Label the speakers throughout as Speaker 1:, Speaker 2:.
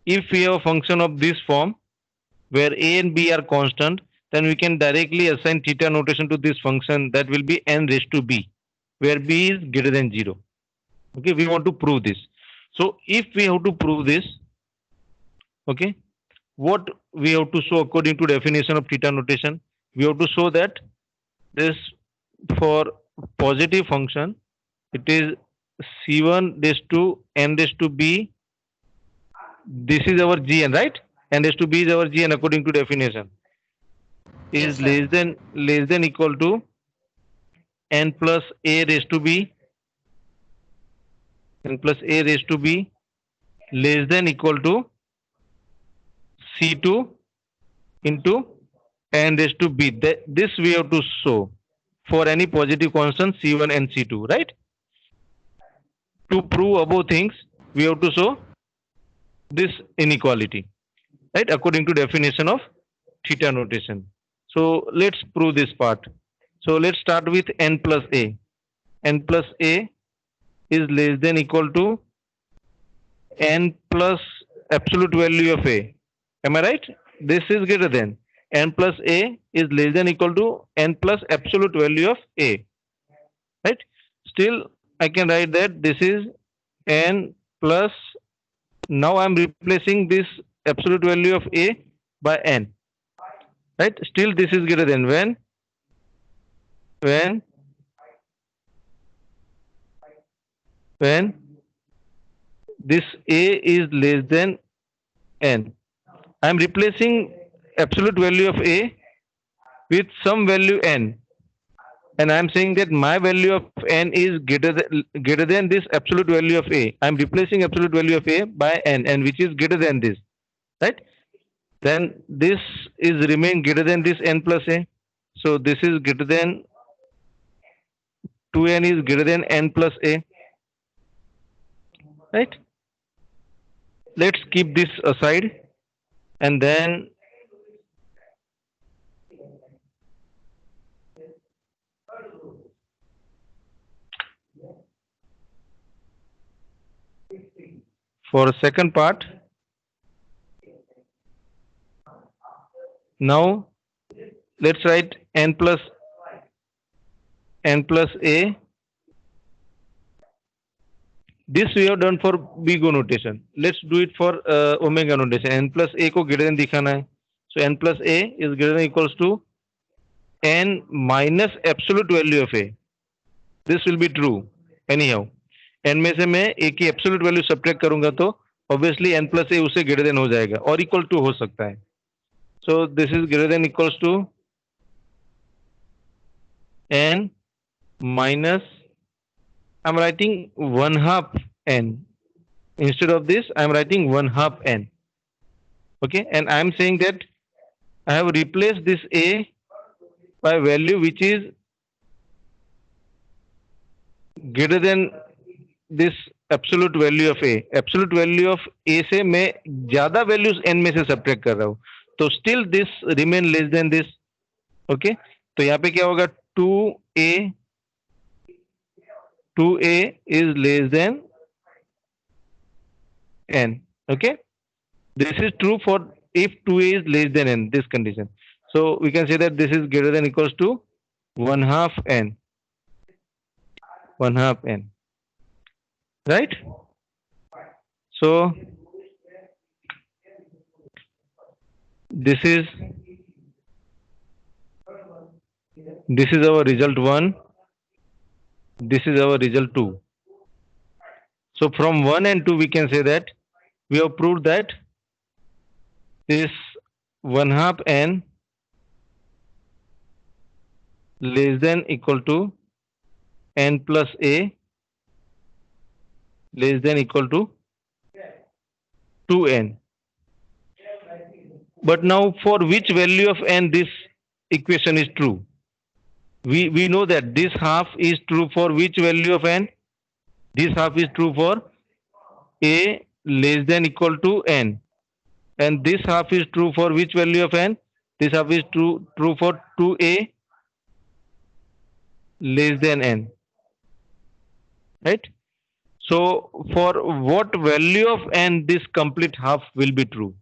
Speaker 1: if we have a function of this form where a and b are constant, then we can directly assign theta notation to this function that will be n raised to b, where b is greater than 0. Okay, we want to prove this. So if we have to prove this, okay, what we have to show according to definition of theta notation, we have to show that this for positive function, it is c1 raised to n raised to b. This is our gn, right? N raised to b is our gn according to definition. Is
Speaker 2: Yes, sir.
Speaker 1: less than equal to n plus a raised to b, n plus a raised to b less than equal to c2 into n raised to b. This we have to show for any positive constant c1 and c2, right? To prove above things, we have to show this inequality, right? According to definition of theta notation. So let's prove this part. So let's start with n plus a. N plus a is less than equal to n plus absolute value of a. Am I right? This is greater than n plus a is less than equal to n plus absolute value of a. Right? Still, I can write that this is n plus. Now I'm replacing this absolute value of a by n. Right? Still, this is greater than when when this a is less than n. I'm replacing absolute value of a with some value n, and I'm saying that my value of n is greater than this absolute value of a. I'm replacing absolute value of a by n, and which is greater than this, right? Then this is remain greater than this n plus a. So this is greater than 2n is greater than n plus a, right? Let's keep this aside, and then for second part, now let's write n plus a. This we have done for big O notation. Let's do it for omega notation. N plus a को greater than दिखाना है. So n plus a is greater than equals to n minus absolute value of a. This will be true. Anyhow, n में से मैं a की absolute value subtract करूंगा तो obviously n plus a उससे greater than हो जाएगा और equal to हो सकता है. So this is greater than equals to n minus, I'm writing 1/2 n. Instead of this, I'm writing 1/2 n. Okay, and I'm saying that I have replaced this a by value which is greater than this absolute value of a. Absolute value of a से मैं ज्यादा values n में से subtract कर रहा हूँ, तो still this remain less than this. Okay, तो यहाँ पे क्या होगा? 2a is less than n. Okay, this is true for if 2a is less than n, this condition. So we can say that this is greater than equals to 1/2 n. 1/2 n. Right? So this is our result 1. This is our result 2. So from 1 and 2 we can say that we have proved that this 1/2 n less than equal to n plus a less than equal to 2n. But now for which value of n this equation is true? We know that this half is true for which value of n? This half is true for a less than equal to n. And this half is true for which value of n? This half is true for 2a less than n. Right? So for what value of n this complete half will be true?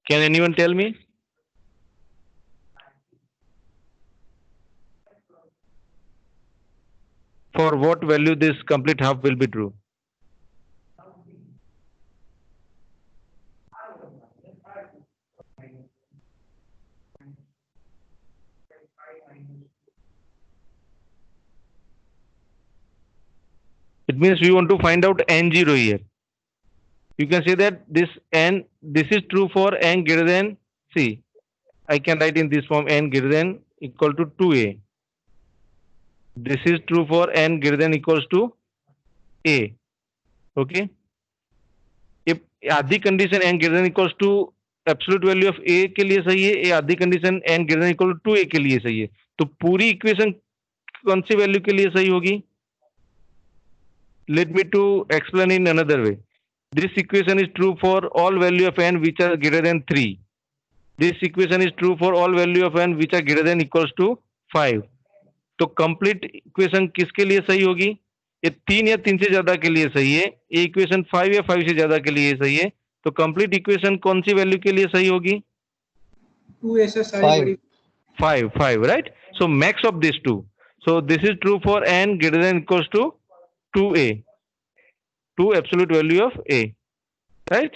Speaker 1: Can anyone tell me? For what value this complete half will be true? It means we want to find out n0 here. You can say that this is true for n greater than, see, I can write in this form, n greater than equal to 2a. This is true for n greater than equals to a. Okay. If आधी condition n greater than equals to absolute value of a के लिए सही है, ये आधी condition n greater than equal to 2a के लिए सही है, तो पूरी इक्वेशन कौन सी वैल्यू के लिए सही होगी? Let me to explain in another way. This equation is true for all value of n which are greater than 3. This equation is true for all value of n which are greater than equals to 5. तो complete equation किसके लिए सही होगी? ये 3 या 3 से ज्यादा के लिए सही है, ये इक्वेशन 5 या 5 से ज्यादा के लिए सही है, तो कंप्लीट इक्वेशन कौन सी वैल्यू के लिए सही होगी?
Speaker 2: 2a से सारी बड़ी
Speaker 1: 5, right? So max of these two. So this is true for n greater than equals to 2a, 2 absolute value of a, right?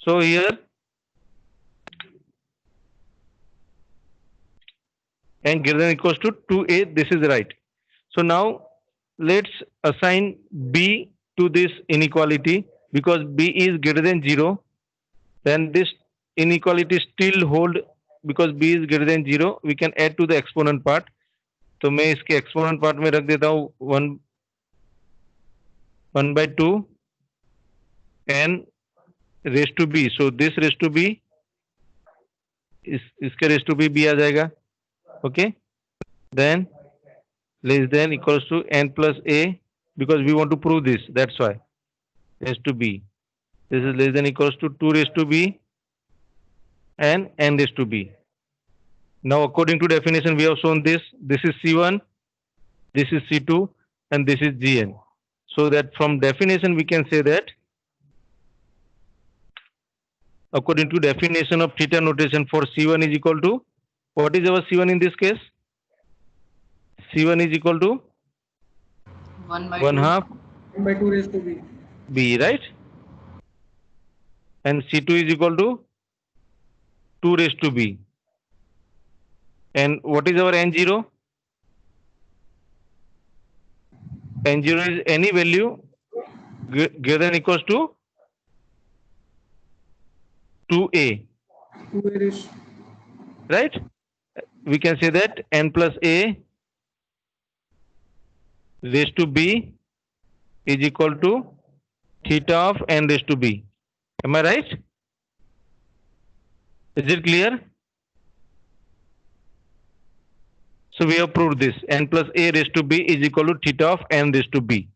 Speaker 1: So here n greater than equals to 2a, this is right. So now let's assign b to this inequality. Because b is greater than 0, then this inequality still hold. Because b is greater than 0, we can add to the exponent part. तो मैं इसके exponent part में रख देता हूँ 1/2 n raised to b. So this raised to b, इसके raised to b आ जाएगा. Okay, then less than equals to n plus a, because we want to prove this, that's why raised to b. This is less than equals to 2 raised to b and n raised to b. Now according to definition we have shown this. This is c1, this is c2, and this is gn. So that from definition we can say that according to definition of theta notation for c1 is equal to, what is our c1 in this case? c1 is equal to 1 half
Speaker 2: 1/2 raised to b.
Speaker 1: b, right? And c2 is equal to 2 raised to b. And what is our n0? n0 is any value greater than equals to 2a,
Speaker 2: 2a raised,
Speaker 1: right? We can say that n plus a raised to b is equal to theta of n raised to b. Am I right? Is it clear? So we have proved this. N plus a raised to b is equal to theta of n raised to b.